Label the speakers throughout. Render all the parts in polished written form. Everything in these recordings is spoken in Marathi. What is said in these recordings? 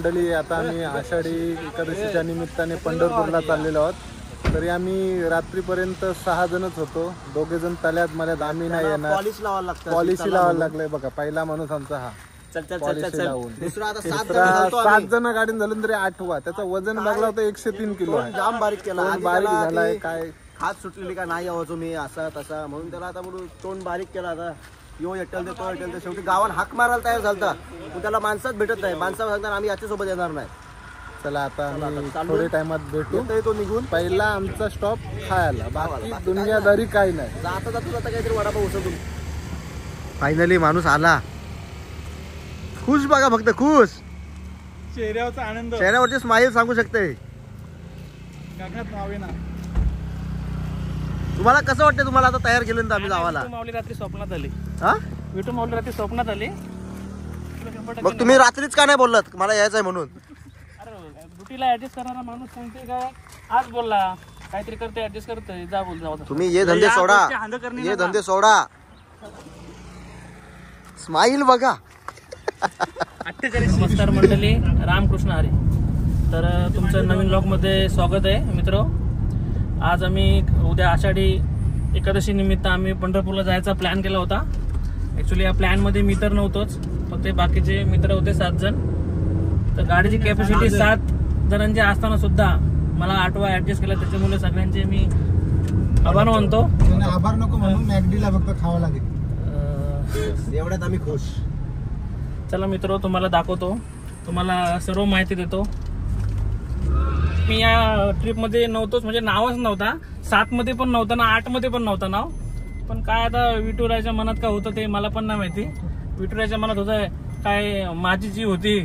Speaker 1: मंडळी, आता आम्ही आषाढी एकादशीच्या निमित्ताने पंढरपूरला चाललेलो आहोत. तरी आम्ही रात्रीपर्यंत 6 जणच होतो. 2 जण तल्यात मल्यात आम्ही नाही येणार. पॉलिसी लावायला लागलंय बघा. पहिला माणूस आमचा हा.
Speaker 2: दुसरा आता
Speaker 1: 7 जण गाडीन झालं तरी 8वा. त्याचा वजन बघला तर 103 किलो आहे.
Speaker 2: जाम बारीक केला.
Speaker 1: बारीक झालाय. काय
Speaker 2: हात सुटलेली का नाही यावं तुम्ही असा तसा म्हणून त्याला आता म्हणून तोंड बारीक केला. आता यो एटल देतो एटल दे. शेवटी गावात हाक मारायला तयार झालता. पण त्याला माणसाच भेटत नाही. माणसा सांगणार आम्ही याच्यासोबत येणार नाही.
Speaker 1: चला आता आम्ही थोड्या टाइमात भेटू.
Speaker 2: तो निघून
Speaker 1: पहिला आमचा स्टॉप खायला. बाकी दुनियादारी काही नाही.
Speaker 2: जाता जाता काहीतरी वडापाव उसळतो. फायनली माणूस आला. खुश बघा फक्त खुश.
Speaker 1: चेहऱ्यावरचा आनंद,
Speaker 2: चेहऱ्यावरची स्माईल सांगू शकते. तुम्हाला कसं वाटतं? तुम्हाला आता तयार केलं तर आम्ही जावाला.
Speaker 3: माऊली रात्री स्वप्नात आली.
Speaker 2: हा
Speaker 3: विठू माऊली रात्री स्वप्नात आली.
Speaker 2: मग तुम्ही रात्रीच का नाही बोललात मला यायचंय म्हणून?
Speaker 3: अरे ड्युटीला ऍडजस्ट करणारा माणूस सांगते काय आज बोलला काहीतरी करते ऍडजस्ट करते जा बोल जाऊ.
Speaker 2: तुम्ही ये धंदे सोडा. ये धंदे सोडा. स्माईल बघा.
Speaker 3: नमस्कार मंडळी, रामकृष्ण हरी. तर तुमचं नवीन ब्लॉग मध्ये स्वागत आहे मित्र. आज आम्ही उद्या आषाढी एकादशी निमित्त आम्ही पंढरपूरला जायचा प्लॅन केला होता. ऍक्च्युली या प्लॅन मध्ये मी तर नव्हतोच, फक्त बाकीचे मित्र होते 7 जण. तर गाडीची कॅपॅसिटी 7 जणांची असताना सुद्धा मला 8वा ऍडजस्ट केला. त्याच्यामुळे सगळ्यांचे मी आभार मानतो.
Speaker 1: आभार नको म्हणून मॅगडीला फक्त खावं लागेल.
Speaker 2: एवढ्यात आम्ही खुश.
Speaker 3: चला मित्र, तुम्हाला दाखवतो, तुम्हाला सर्व माहिती देतो. मी या ट्रिप मध्ये नव्हतोच, म्हणजे नावच नव्हता. 7 मध्ये पण नव्हतं ना, 8 मध्ये पण नव्हतं नाव. पण काय आता विठुरायाच्या मनात काय होतं ते मला पण नाही माहिती. विठुरायाच्या मनात होतं काय माझी जी होती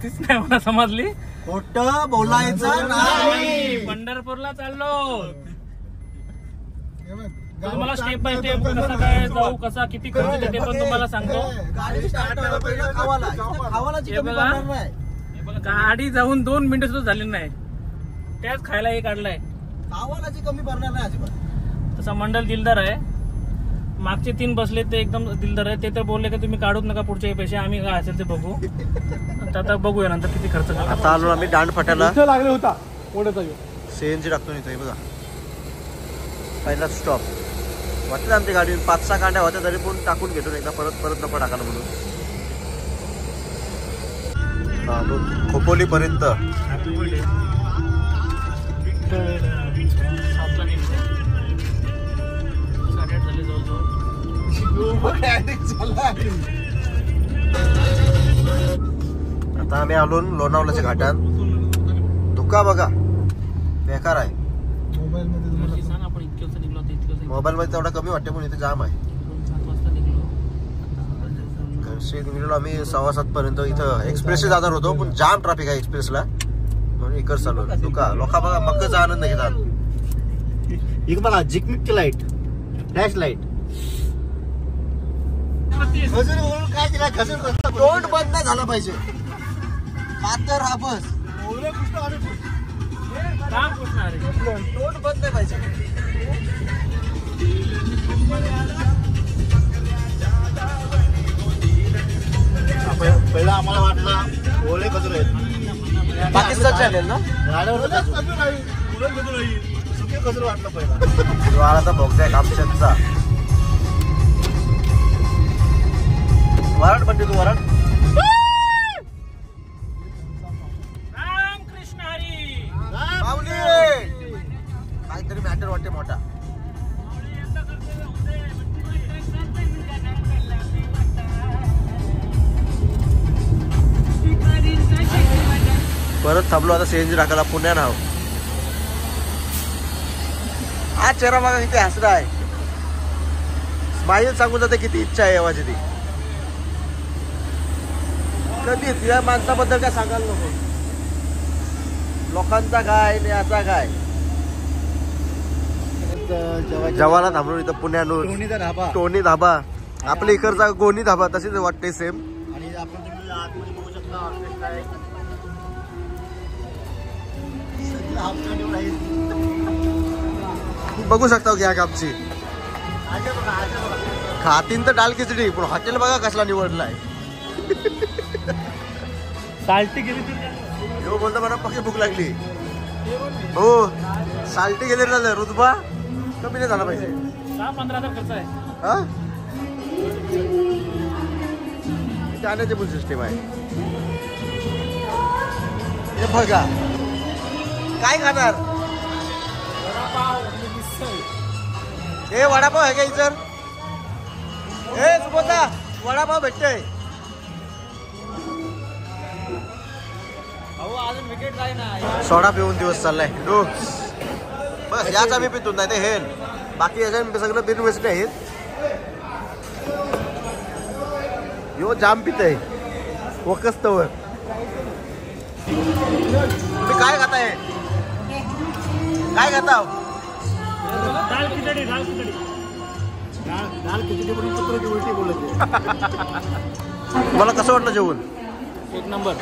Speaker 3: तीच नाही मला समजली.
Speaker 2: खोटं बोलायचं नाही.
Speaker 3: पंढरपूरला चाललो. तुम्हाला स्टेप बाय स्टेप कसा काय जाऊ, कसा किती खर्च ते पण तुम्हाला सांगतो. गाडी जाऊन 2 मिनिटं सुद्धा झाली नाही, त्याच खायला हे काढलाय.
Speaker 2: कमी भरणार नाही अजिबात.
Speaker 3: तसा मंडळ दिलदार आहे. मागचे 3 बसले ते एकदम दिलदार आहे. ते तर बोलले की तुम्ही काढूच नका पुढचे पैसे, आम्ही काय असेल ते बघू. आता बघूया नंतर किती खर्च करतो.
Speaker 2: आता आलो आम्ही दांडफाट्याला.
Speaker 1: लागले होता
Speaker 2: सीएनजी टाकतो नाही बघा. पहिला स्टॉप वाटलं आमची गाडी 5-6 कांड्या होत्या तरी पण टाकून घेतो एकदा. परत नको टाकायला म्हणून खोपोली पर्यंत. आता आम्ही आलो लोणावळ्याच्या घाटात. धुका बघा बेकार आहे. मोबाईल मध्ये तेवढा कमी वाटते पण इथे जाम आहे. घरशी निघलो आम्ही 6:15 पर्यंत. इथं एक्सप्रेसला जाणार होतो पण जाम ट्रॅफिक आहे एक्सप्रेसला म्हणून इकडे चालू. धुका लोका बघा मक्काचा आनंद घेतात. एक बघा झिकमिक लाईट, फ्लॅश लाईट. काय तिला तोंड बंद नाही झालं पाहिजे. कातर हा बस तोंड बंद नाही पाहिजे. पहिला आम्हाला वाटलं ओले कचर आहेत. पाकिस्तान चॅनेल ना सुके कचर वाटलं पहिला. आता बघताय कामशेतचा वराड बनते. तू वराड
Speaker 3: रामकृष्ण हरी.
Speaker 2: काहीतरी मॅटर वाटते मोठा. परत थांबलो आता सीएनजी टाकायला पुण्यात. नाव हा चेहरा बघा किती हसरा आहे. स्माईल सांगून जाते किती इच्छा आहे येवाची ती. कधीच या माणसाबद्दल काय सांगायला नको. लोकांचा काय याचा काय. जवाला थांबलो इथं पुण्यात. टोनी धाबा आपल्या इकडचा गोनी धाबा तशीच वाटते सेम. आणि आपण बघू शकता बघू शकता की कापची खातीन तर डाल खिचडी पण हॉटेल बघा कसला निवडलाय.
Speaker 3: साल्टी गेली
Speaker 2: यो बोलतो मला पक्की भूक लागली. हो साल्टी गेले ना रुतबा कमी नाही झाला पाहिजे.
Speaker 3: 10-15 खर्च आहे.
Speaker 2: हा जाण्याची पण सिस्टीम आहे. हे बघा काय खाणार. हे वडापाव आहे का इतर. हे सुबोधा वडापाव भेटतोय.
Speaker 3: अजून विकेट जाय ना.
Speaker 2: सोडा पिऊन दिवस चाललाय. बस याच आम्ही पितून नाही ते हे बाकी याच्या सगळं बिन वेस्ट आहेत. यो जाम पितय वकस्तवर. तुम्ही काय खाताय. काय खाता.
Speaker 3: दाल खिचडी.
Speaker 2: तुम्हाला कसं वाटलं जेवण.
Speaker 3: 1 नंबर.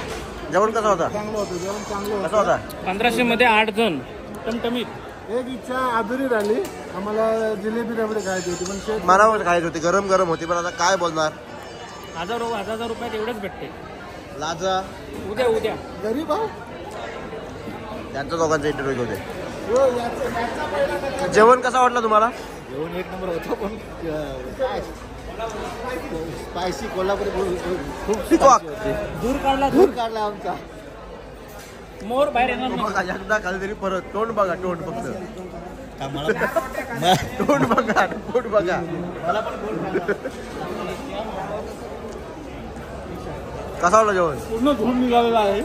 Speaker 2: जेवण कसं होता.
Speaker 1: चांगलं होतं जेवण चांगलं होतं.
Speaker 2: कसं होता.
Speaker 3: 1500 मध्ये 8 जण टमटमीत.
Speaker 1: एक इच्छा अधुरी राहिली. आम्हाला जिलेबी रबडी खायची होती पण शेत
Speaker 2: मला खायची होती. गरम गरम होती पण आता काय बोलणार.
Speaker 3: 1000 रुपयात एवढंच भेटते.
Speaker 2: लाजा
Speaker 3: उद्या
Speaker 1: गरीब आहो.
Speaker 2: त्यांच्या दोघांचा इंटरव्ह्यू होते.
Speaker 1: हो, याचा पहिला
Speaker 2: जेवण कसं वाटलं तुम्हाला.
Speaker 1: जेवण 1 नंबर होतं पण स्पायसी कोल्हापुरी खूप
Speaker 3: दूर
Speaker 2: काढला आमचा.
Speaker 3: मोर बाहेर येणार नाही.
Speaker 2: बघा एकदा खाली तरी परत तोंड बघा. तोंड फक्त तोंड बघा. कसा वाटलं जेवण.
Speaker 3: पूर्ण धुवून निघालेला आहे.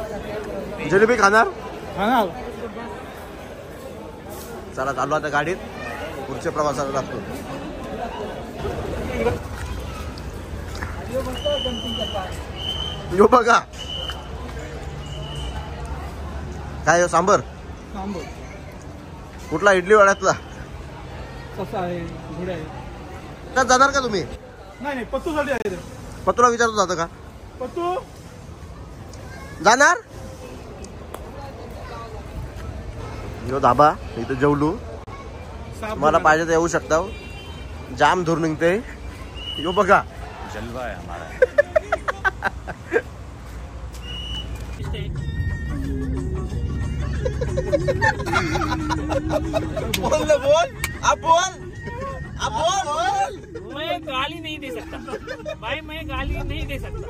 Speaker 2: जिलेबी खाणार.
Speaker 3: खाणार.
Speaker 2: चला चालू आता गाडीत पुढच्या प्रवासाला लागतो. यो बघा काय सांबर. कुठला इडली वड्यातला.
Speaker 3: कसा आहे. घोडे आहे.
Speaker 2: का जाणार का तुम्ही.
Speaker 3: नाही पत्तूसाठी आहे.
Speaker 2: पत्तूला विचारतो जातं का.
Speaker 3: पत्तू
Speaker 2: जाणार. यो धाबा इथं जेवलो. मला पाहिजे तर येऊ शकता. जाम धूर निघते. यो बघा
Speaker 4: जलवा आहे हमारा.
Speaker 2: बोल.
Speaker 3: मैं गाली नहीं दे सकता भाई. मैं गाली नहीं दे सकता.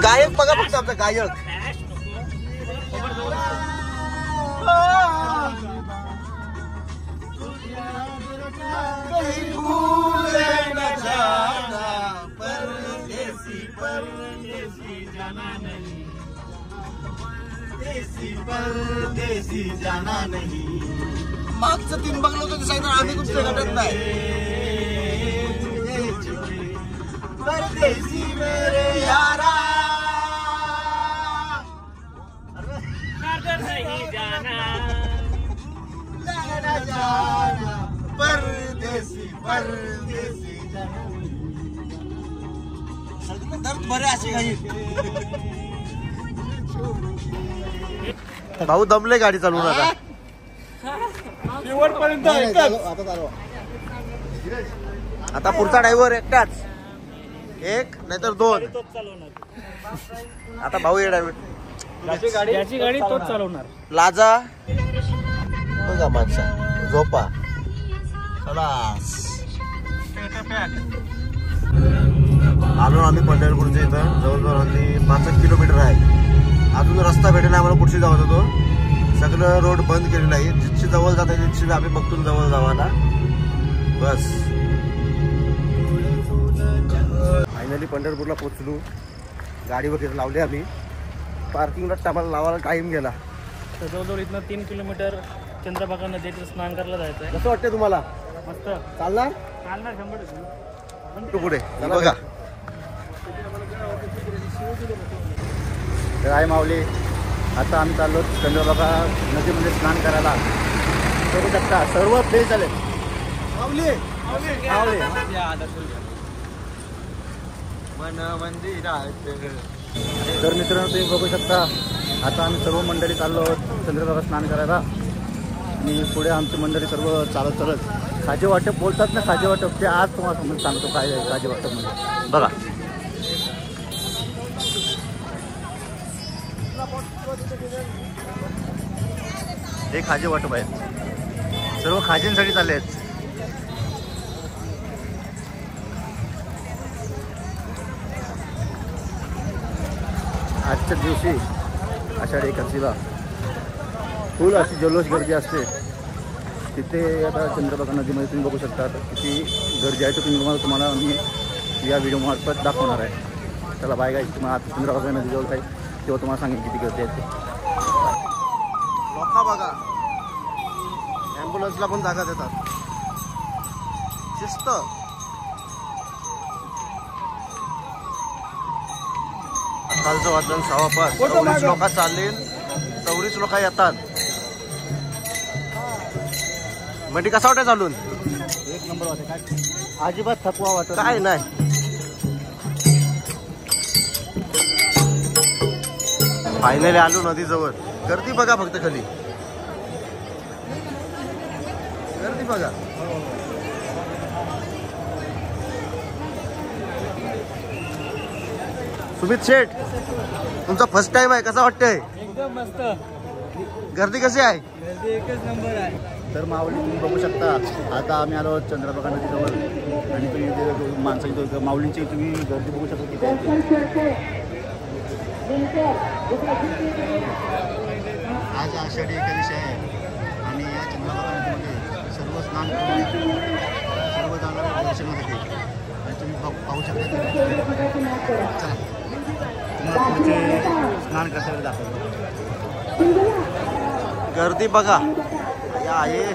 Speaker 2: गायक बघा फक्त आमचा गायक. परदेसी जाना नहीं. मागचं 3 बघलं होतं ते सांगितलं आम्ही कुठे घटत नाही. परदेसी मेरे यारा
Speaker 3: नहीं जाना.
Speaker 2: परदेसी जाना. दर्द बरे असे काही. भाऊ दमले गाडी चालवून आता.
Speaker 3: शेवटपर्यंत
Speaker 2: आता पुढचा ड्रायव्हर एकटाच. 1 नाहीतर 2. आता भाऊ ये ड्रायव्हर.
Speaker 3: याची गाडी तोच चालवणार.
Speaker 2: लाजा बघा माणसा झोपा. आलो आम्ही पंढरपूरच्या इथं. जवळजवळ 5 किलोमीटर आहे. अजून रस्ता भेटेल आम्हाला. कुठची जावं होतो. सगळं रोड बंद केलेलं आहे. जितकी जवळ जाता तितकी आम्ही बघतून जवळ जावाला. बस फायनली पंढरपूरला पोहोचलो. गाडी वगैरे लावली आम्ही. पार्किंगला आम्हाला लावायला टाइम गेला.
Speaker 3: तर जवळजवळ इथनं 3 किलोमीटर चंद्रभागा नदीत स्नान करायला जायचं आहे.
Speaker 2: कसं वाटतंय तुम्हाला.
Speaker 3: मस्त
Speaker 2: चालणार.
Speaker 3: 100%.
Speaker 2: तू पुढे बघा.
Speaker 1: काय माऊली. आता आम्ही चाललो चंद्रभागा नदीमध्ये स्नान करायला. करू शकता सर्व प्लेस झाले. माऊली तर मित्रांनो तुम्ही बघू शकता. आता आम्ही सर्व मंडळी चाललो आहोत चंद्रभागा स्नान करायला. आणि पुढे आमची मंडळी सर्व चालत खाजे वाटप बोलतात ना. खाजे वाटप ते आज तुम्हाला सांगतो काय आहे खाजे वाटप म्हणजे.
Speaker 2: बघा हे खाजे वाटप आहेत, सर्व खाजेंसाठी चालले आहेत. आजच्या दिवशी आषाढी एकादशीला फुल अशी जल्लोष गर्दी असते. तिथे आता चंद्रभागा नदीमध्ये तुम्ही बघू शकता किती गर्दी आहे. तर तुम्हाला मी या व्हिडिओमार्फत दाखवणार आहे. चला बाय गाईस, तुम्हाला आता चंद्रभागा नदीजवळ जाईल तेव्हा तुम्हाला सांगेन किती गर्दी आहे. लोका बघा, ॲम्ब्युलन्सला पण जागा देतात. शिस्त. कालचं वादन 6:05. 24 लोक चालले, 24 लोक येतात. म्हणजे कसा वाटत चालून? एक नंबर वाटत. काय अजिबात थकवा वाटत काय नाही. फायनली आलो नदीजवळ. गर्दी बघा फक्त खाली, गर्दी बघा. सुमित शेठ, तुमचा फर्स्ट टाइम आहे, कसा वाटतंय?
Speaker 3: एकदम मस्त.
Speaker 2: गर्दी कशी आहे?
Speaker 3: गर्दी एकच नंबर आहे.
Speaker 2: तर माऊली तुम्ही बघू शकता. आता आम्ही आलो चंद्रभागा नदीजवळ आणि तुम्ही माणसाची माऊलींची तुम्ही गर्दी बघू शकता किती आहे. आज आषाढी एकादशी आहे आणि या चंद्रभागा नदीमध्ये सर्व स्नान करून सर्व जाणार दर्शनासाठी आणि तुम्ही पाहू शकता. चला तुम्हाला पुढचे स्नान कसं दाखवतो. गर्दी बघा आहे.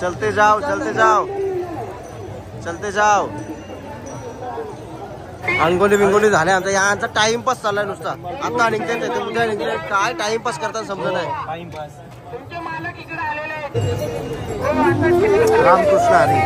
Speaker 2: चलते जाओ, चलते जाओ, चलते जाओ. अंगोली बिंगोली झाल्या आमचा. यांचा टाइमपास चाललाय नुसता. आता निघते ते उद्या निघते. काय टाइमपास करतात समजा नाही. रामकृष्ण हरी.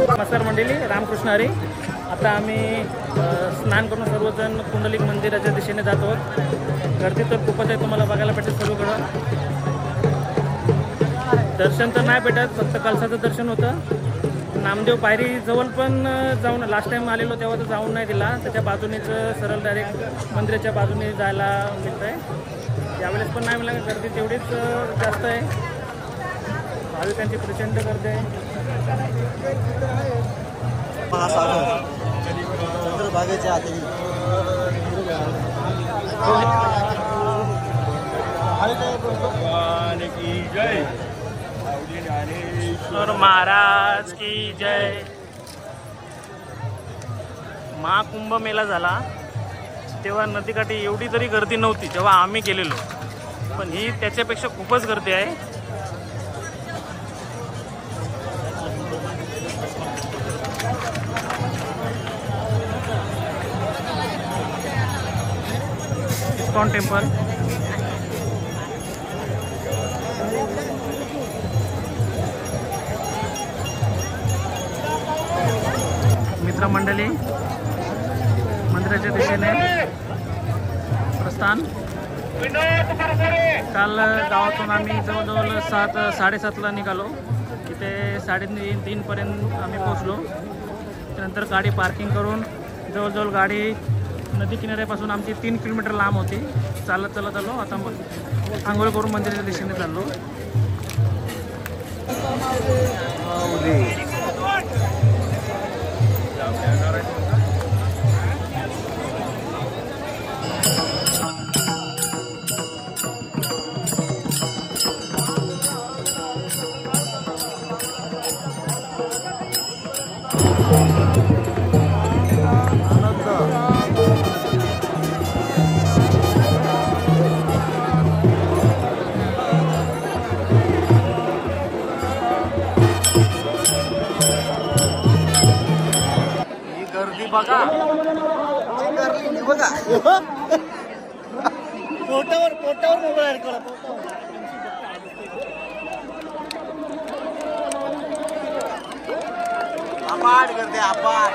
Speaker 3: नमस्कार मंडळी, रामकृष्ण हरी. आता आम्ही स्नान करून सर्वजण कुंडलिक मंदिराच्या दिशेने जात आहोत. गर्दी तर खूपच आहे, तुम्हाला बघायला भेटेल सर्वकडं. दर्शन तर नाही भेटत, फक्त कलसाचं दर्शन होतं. नामदेव पायरी जवळ पण जाऊन लास्ट टाइम आलेलो तेव्हा तर जाऊन नाही दिला. त्याच्या बाजूनेच सरळ डायरेक्ट मंदिराच्या बाजूने जायला मिळतं आहे. यावेळेस पण नाही मिळालं, गर्दी तेवढीच जास्त आहे. भाविकांची प्रचंड गर्दी आहे.
Speaker 2: चंद्रभागेच्या आधी
Speaker 3: महाराज की जय. महाकुंभ मेळा झाला तेव्हा नदीकाठी एवढी तरी गर्दी नव्हती जेव्हा आम्ही गेलेलो, पण ही त्याच्यापेक्षा खूपच गर्दी आहे. ISKCON temple. मित्रमंडळी मंदिराच्या दिशेने प्रस्थान. काल गावातून आम्ही जवळजवळ 7:30ला निघालो. इथे 3:30पर्यंत आम्ही पोहोचलो. त्यानंतर गाडी पार्किंग करून जवळजवळ गाडी नदी किनाऱ्यापासून आमची 3 किलोमीटर लांब होती. चालत आलो. आता मग आंघोळ करून मंदिराच्या दिशेने चाललो. बघा
Speaker 2: बघा पोटावर मोबाईल करा. अपाट करते अपाट.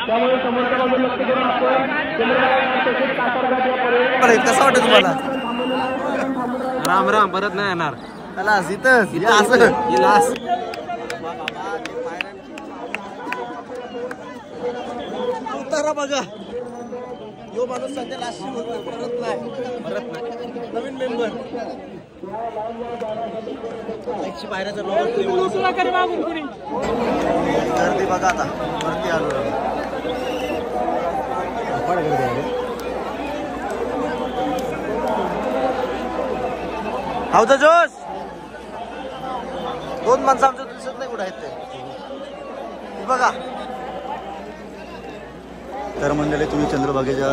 Speaker 3: त्यामुळे समोरच्या बाजूला लक्ष करून आपण तसेच कासारघाट या पर्यटन
Speaker 2: कसं वाटतं तुम्हाला?
Speaker 1: राम राम, परत नाही येणार.
Speaker 2: त्याला इथं असं उतारा बघा. यो माणूस सध्या लास्ट परत नाही नवीन मेंबर पायऱ्याचा गर्दी बघा. आता वरती आलो हावचा जोश. 2 माणसं आमच्या दिसत नाही कुठे आहेत ते बघा. तर मंडळी तुम्ही चंद्रभागेच्या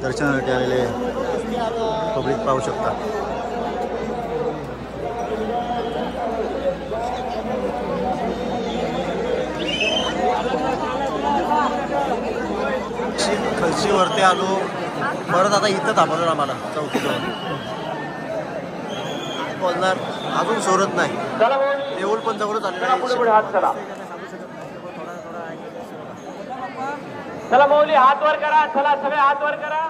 Speaker 2: दर्शनासाठी आलेले पब्लिक पाहू शकता. खलशीवरती आलो परत. आता इथं थांबवलं आम्हाला चौकीजवळ. बोलणार अजून सोडत नाही. देऊळ पण जवळच आलेलं आहे.
Speaker 3: चला मौली हात वर करा. चला सगळे हात वर करा.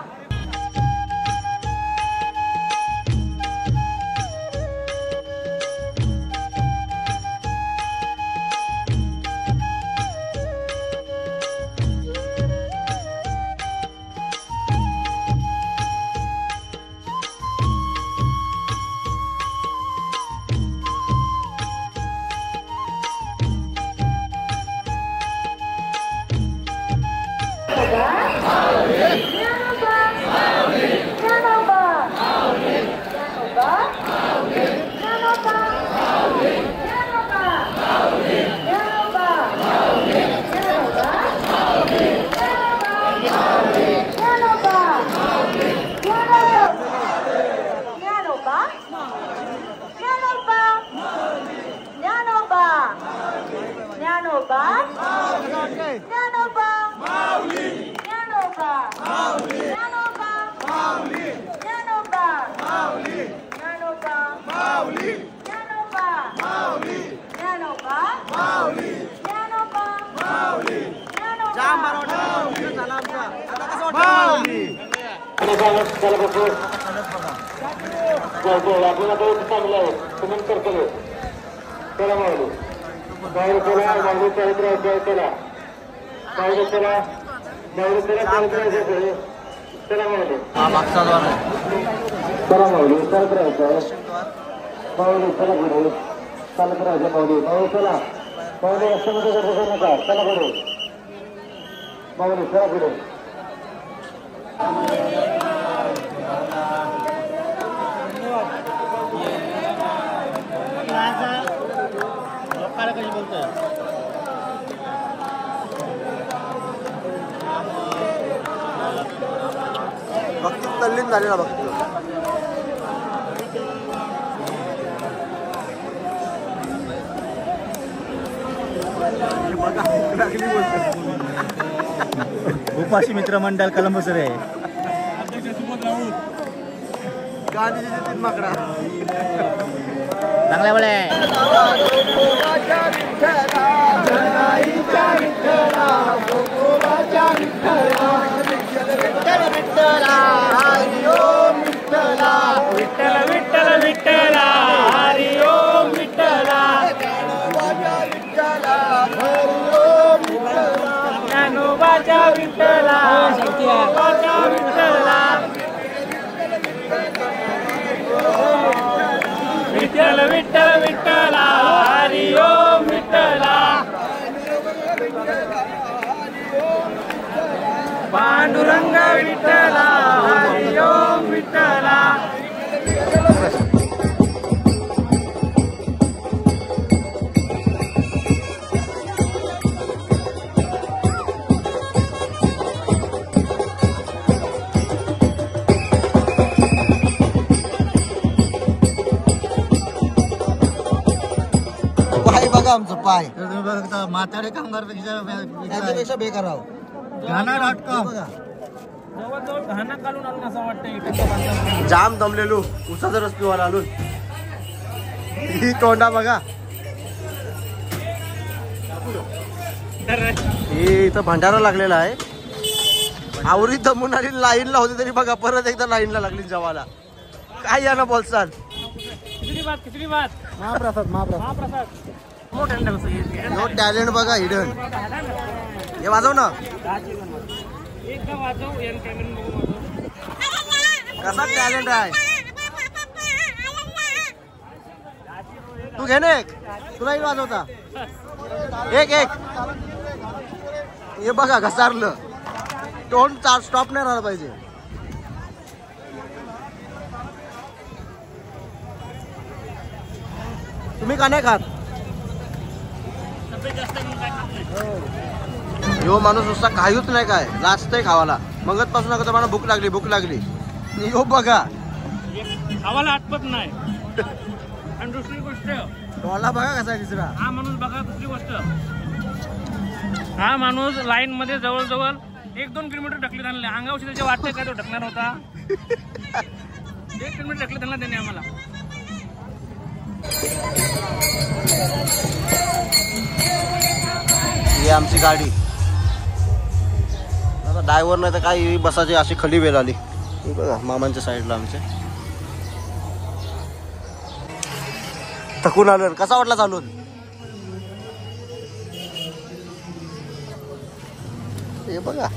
Speaker 2: मागचा द्वार आहे. भक्ती तल्लीन झालेला भक्ती. उपाशी मित्र मंडळ कलंबसर आहे. गांधीजीचे 3 माकडा चांगल्या बळे.
Speaker 3: विठ्ठल विठ्ठल विठ्ठला हरी ओम विठ्ठला. पांडुरंग विठ्ठला हरी ओम विठ्ठला.
Speaker 2: आमचं पाय म्हातारे कामगार पेक्षा बेकार आहो. जाम दमलेलो. उसाचा रस पिवायला आलो. ही तोंडा बघा. हे इथं भंडारा लागलेला आहे. आवरी दमून आली लाईनला होती तरी बघा परत एकदा लाईनला लागली जेवायला. काय या ना बोलसाल.
Speaker 3: खिचडी भात
Speaker 1: महाप्रसाद
Speaker 3: महाप्रसाद.
Speaker 2: नो टॅलेंट बघा हिडन. हे वाजव ना. कसा टॅलेंट आहे. तू घे ना एक. तुलाही वाजवता एक एक. हे बघा घसारलं. तोंड स्टॉप नाही राहिला पाहिजे. तुम्ही का नाही खात. यो माणूस नुसता काहीच नाही काय लाजतंय खावाला. मगच पासून नका मला भूक लागली भूक लागली. यो बघा
Speaker 3: खावाला आटपत नाही. आणि दुसरी गोष्ट
Speaker 2: डोळा बघा कसा तिसरा.
Speaker 3: हा माणूस बघा दुसरी गोष्ट. हा माणूस लाईन मध्ये जवळजवळ 1-2 किलोमीटर ढकलीत आणले. अंगावशी त्याचे वाटते काय तो ढकणार होता. 1 किलोमीटर ढकलीत आणला त्याने आम्हाला.
Speaker 2: ही आमची गाडी. आता ड्रायव्हर नाही तर काय बसाची अशी खली वेळ आली. बघा मामांच्या साईडला आमच्या. थकून आलो. कसा वाटला चालून. हे बघा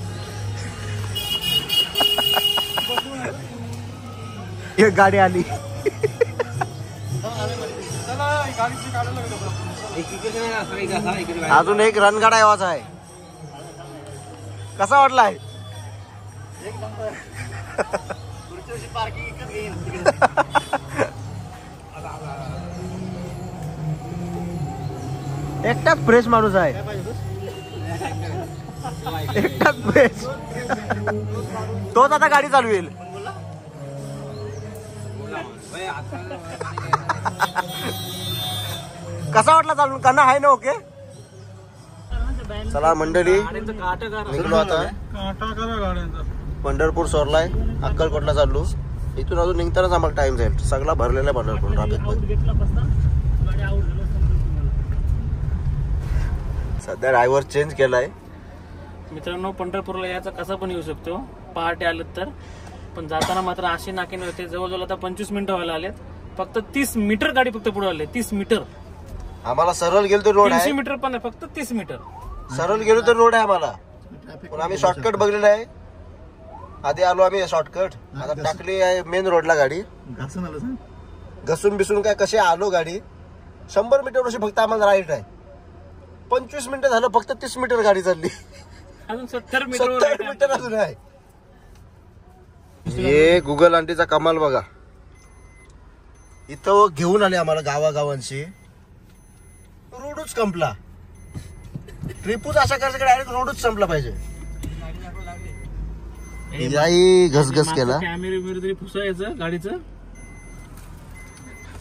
Speaker 2: एक गाडी आली. अजून एक रणगाडा आवाज आहे. कसा वाटलाय. एकटाच फ्रेश माणूस आहे. एकटाच फ्रेश. तोच आता गाडी चालवेल. कसा वाटला चालून. काना आहे ना ओके. चला मंडळी निघलो आता. पंढरपूर सोरलाय. अक्कलकोटला चाललो. इथून अजून निघतानाच आम्हाला टाइम जाईल. सगळा भरलेला आहे पंढरपूर ट्रॅफिक मध्ये. सध्या ड्रायव्हर चेंज केलाय.
Speaker 3: मित्रांनो पंढरपूरला यायचं कसं पण येऊ शकतो पहाटे आलं तर. पण जाताना मात्र अशी नाके होते. जवळजवळ आता 25 मिनिटं व्हायला आलेत. फक्त 30 मीटर गाडी फक्त पुढे आले. 30 मीटर.
Speaker 2: आम्हाला सरळ गेलो तर रोड
Speaker 3: 300
Speaker 2: आहे.
Speaker 3: मीटर पण नाही फक्त 30 मीटर.
Speaker 2: सरळ गेलो तर रोड आहे आम्हाला. पण आम्ही शॉर्टकट बघलेला आहे. आधी आलो आम्ही शॉर्टकट. आता टाकली आहे मेन रोडला गाडी. घसून बिसून काय कसे आलो गाडी. 100 मीटर वर्षी फक्त आम्हाला राईट आहे. 25 मिनिटं झालं फक्त 30 मीटर गाडी चालली.
Speaker 3: अजून 70
Speaker 2: मीटर अजून आहे. हे गुगल आंटीचा कमाल बघा. इथं घेऊन आले आम्हाला गावागावांशी. रोडच संपला. ट्रिपूच अशा करायचं डायरेक्ट रोडच संपला पाहिजे. याही घसघस केला.
Speaker 3: कॅमेरे वगैरे तरी फुसायचं गाडीचं.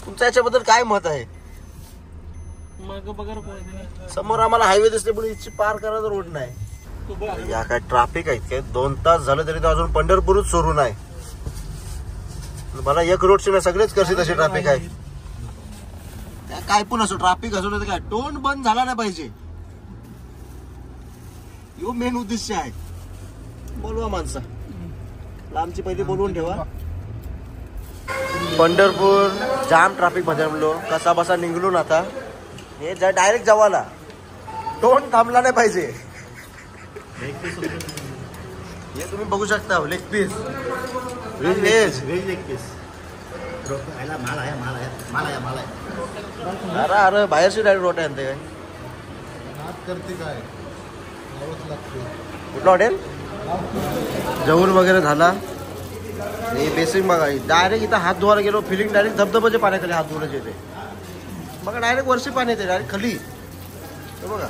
Speaker 2: तुमचं याच्याबद्दल काय मत आहे.
Speaker 3: मग बघा
Speaker 2: समोर आम्हाला हायवे दिसते पण इथची पार करायचा रोड नाही. या काय ट्रॅफिक आहेत काय. 2 तास झालं तरी अजून पंढरपूरच सुरू नाही. मला एक रोडची नाही सगळेच करशील तशी ट्रॅफिक आहे. काय पण असो ट्रॅफिक असो नाही काय टोन बंद झाला नाही पाहिजे. यो मेन उद्देश आहे. बोलवा माणसा. लांबची पहिली बोलवून ठेवा. पंढरपूर जाम ट्रॅफिक मध्ये म्हणलो. कसा बसा निघलो ना आता. हे डायरेक्ट जवाला. टोन थांबला नाही पाहिजे. हे तुम्ही बघू शकता leg piece. Veg leg piece. अरे अरे बाहेरची डायरेक्ट रोट आहे ते काय. कुठलं हॉटेल. जेवण वगैरे झाला. हे बेसिक बघा. डायरेक्ट इथं हात धुवायला गेलो. फिलिंग डायरेक्ट धबधबाच्या पाण्याखाली हात धुवायला येते. बघा डायरेक्ट वर्षी पाणी येते डायरेक्ट खाली. बघा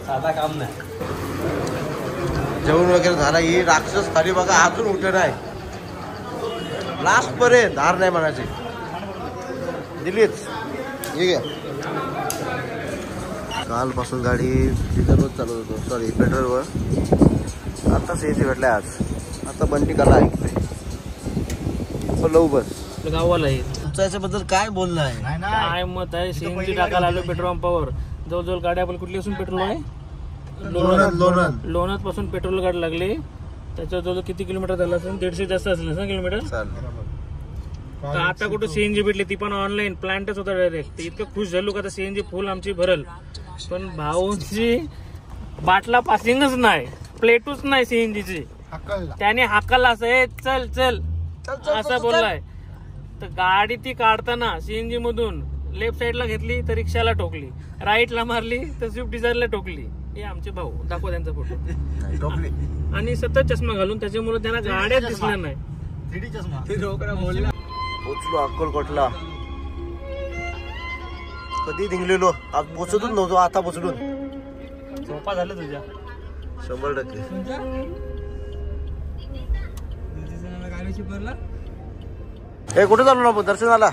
Speaker 3: साधा काम नाही.
Speaker 2: जेवण वगैरे झाला. ही राक्षस खाली बघा अजून उठे नाही. लास्ट पर्यंत हार नाही म्हणायची. दिलीच. ठीक आहे. कालपासून गाडी डिझेलवर चालवत होतो. सॉरी पेट्रोलवर. आता सीएनजी भेटलाय आज. आता बंटी कला ऐकतोय. लव बस
Speaker 3: गावाला आहे.
Speaker 2: तुमचं याच्याबद्दल काय बोलणं आहे.
Speaker 3: काय मत आहे. सीएनजी टाकायला आलो पेट्रोल पंपावर. जवळजवळ गाडी आपण कुठली असून पेट्रोल आहे लोणंद पासून पेट्रोल गाडी लागली. त्याच्या जवळ किती किलोमीटर झालं असेल? 150 जास्त असेल ना किलोमीटर. तर आता कुठं सीएनजी भेटली, ती पण ऑनलाईन. प्लांटच होता डायरेक्ट. इतकं खुश झालो का सीएनजी फुल आमची भरल. पण भाऊंची बाटला पासिंगच नाही, प्लेटूच नाही सीएनजीची. त्याने हाकलला असं चल चल असं बोललाय. तर गाडी ती काढताना सीएनजी मधून लेफ्ट साईडला घेतली तर रिक्षाला ठोकली, राईटला मारली तर स्विफ्ट डिझायरला ठोकली. हे आमचे भाऊ, दाखवा त्यांचा फोटो. आणि सतत चष्मा घालून, त्याच्यामुळे त्यांना गाड्याच दिसल्या नाही.
Speaker 2: पोचलो अक्कलकोटला. कधी निघलेलो, आज पोचतच नव्हतो, आता पोचलो.
Speaker 3: झोपा झालं तुझ्या
Speaker 2: 100%. हे कुठे चालू ना आपण दर्शनाला?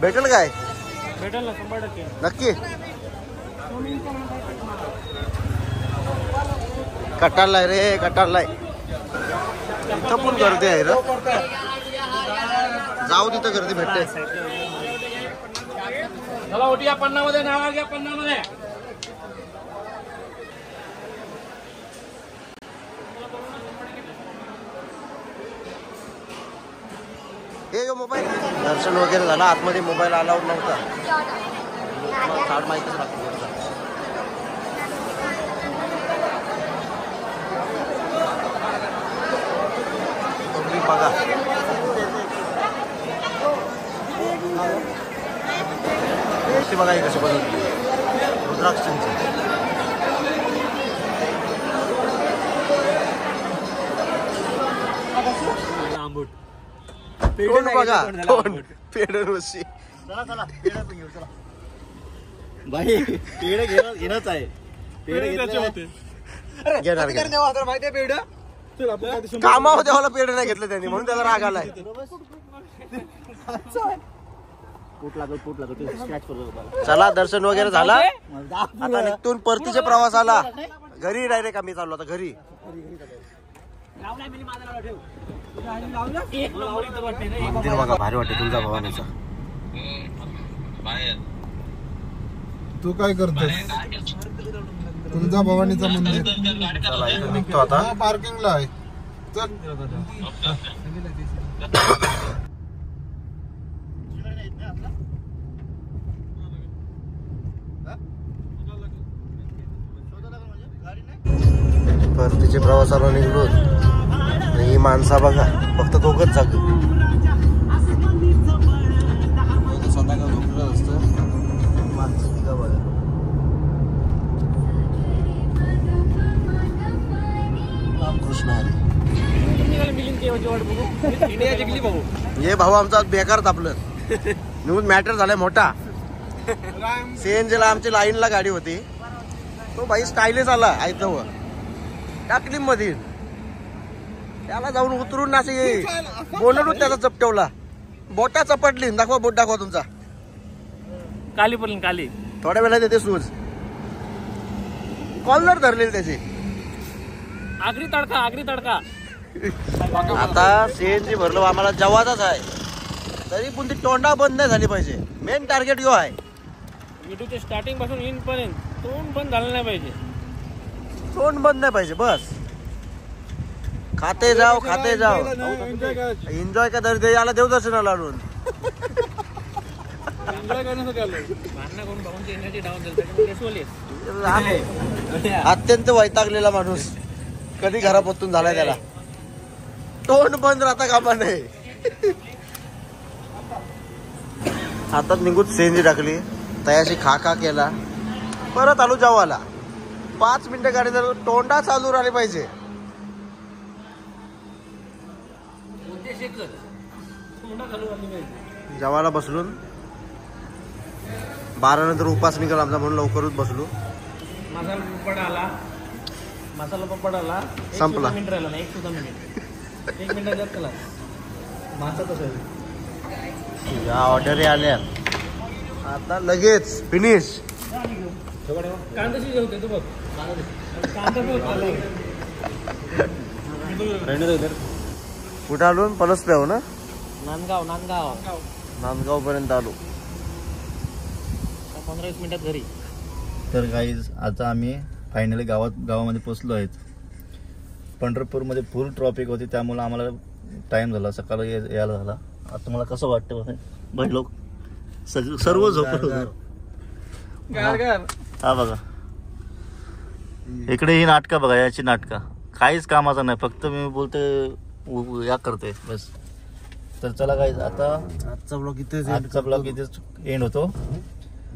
Speaker 2: भेटेल काय?
Speaker 3: भेटेल ना 100%.
Speaker 2: नक्की. कटारलाय रे, कटारलाय. इथं पण गर्दी आहे रे. जाऊ तिथं गर्दी भेटते.
Speaker 3: चला ओटी या पन्नामध्ये नावा घ्या, पन्नामध्ये.
Speaker 2: हे जो मोबाईल दर्शन वगैरे झालं, आतमध्ये मोबाईल अलाउड नव्हता. कार्ड माहितीच लागतो. बघा बघा कशी बनवली रुद्राक्षांची. तोंड बघा, तोंड पेढ वशी.
Speaker 1: भाई पेढ घेणंच आहे.
Speaker 2: कामावर मला पेढ नाही घेतलं त्यांनी, म्हणून त्याला राग आलाय. चला दर्शन वगैरे झाला. आता निघतून परतीच्या प्रवासाला घरी डायरेक्ट आम्ही चाललो. आता घरी मंदिर बघा, भारी वाटते तुळजाभवानीचा.
Speaker 1: तू काय करतोस? तुळजाभवानीचं मंदिर.
Speaker 2: चला इथून निघतो आता.
Speaker 1: पार्किंगला आहे.
Speaker 2: परतीच्या प्रवासाला निघलो. ही माणसा बघा, फक्त दोघच जाग. संध्याकाळ झोपलेलं असतं. माणसं बघा. रामकृष्ण हरी. हे भाऊ आमचा बेकार तापलं. न्यूज मॅटर झालाय मोठा. सीएनजीला आमची लाईनला गाडी होती. तो भाई स्टाईलिश आला आयतव टाकली मध्ये. त्याला जाऊन उतरून असे बोलून त्याचा चपटवला. बोटा चपटली. दाखवा बोट, दाखवा तुमचा.
Speaker 3: काली पण काली.
Speaker 2: थोड्या वेळा देते सूज. कॉलर धरलेली त्याची.
Speaker 3: आगरी तडका, आगरी तडका.
Speaker 2: आता सीएनजी भरलो आम्हाला जवाचाच आहे, तरी पण ती तोंडा बंद नाही झाली पाहिजे. मेन टार्गेट यो आहे.
Speaker 3: व्हिडिओच्या स्टार्टिंग पासून इन पर्यंत तोंड बंद झालं नाही पाहिजे.
Speaker 2: तोंड बंद नाही पाहिजे बस. खाते जाओ, खाते जाओ. एन्जॉय का दर्द याला देवदर्शनाला आणून. अत्यंत वैतागलेला माणूस. कधी घरापासून झालाय त्याला. तोंड बंद राहता कामा नाही. हातात निघून सीएनजी टाकली. तयाशी खा खा केला. परत आलो जावाला. 5 मिनिटं गाडी जर तोंडा चालू राहिली पाहिजे. जवाला बसलून 12 नंतर उपास निघाला आमचा, म्हणून लवकरच बसलो.
Speaker 3: मसाला पापड आला. मसाला पापड आला.
Speaker 2: संपला.
Speaker 3: 1 मिनिट राहिला ना. 1 सुद्धा मिनिट. 1 मिनिट जात त्याला मासा तसं.
Speaker 2: या ऑर्डर आल्या आता लगेच फिनिश.
Speaker 3: कांदाशी जेवते तू बघ.
Speaker 2: कुठं आलो? पलसप्याव ना.
Speaker 3: नांदगाव.
Speaker 2: नांदगाव पर्यंत आलो.
Speaker 3: 15-20 मिनिटात घरी.
Speaker 1: तर गाईज आता आम्ही
Speaker 4: फायनली गावामध्ये पोचलो आहेत. पंढरपूरमध्ये फुल ट्रॉफिक होती, त्यामुळे आम्हाला टाइम झाला, सकाळी यायला झाला. आता तुम्हाला कसं वाटतं बाई लोक सर्व झोपलो. हा बघा इकडे ही नाटकं बघा, याची नाटकं काहीच कामाचं नाही, फक्त मी बोलते या करते बस. तर चला काय आता
Speaker 2: आजचा ब्लॉग
Speaker 4: इथेच एंड होतो.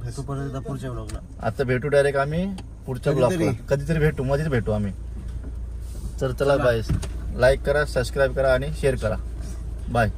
Speaker 2: भेटू परत पुढच्या ब्लॉगला.
Speaker 4: आता भेटू डायरेक्ट आम्ही पुढच्या ब्लॉगला, कधीतरी भेटू, मध्येच भेटू आम्ही. तर चला बाय, लाईक करा, सबस्क्राईब करा आणि शेअर करा. बाय.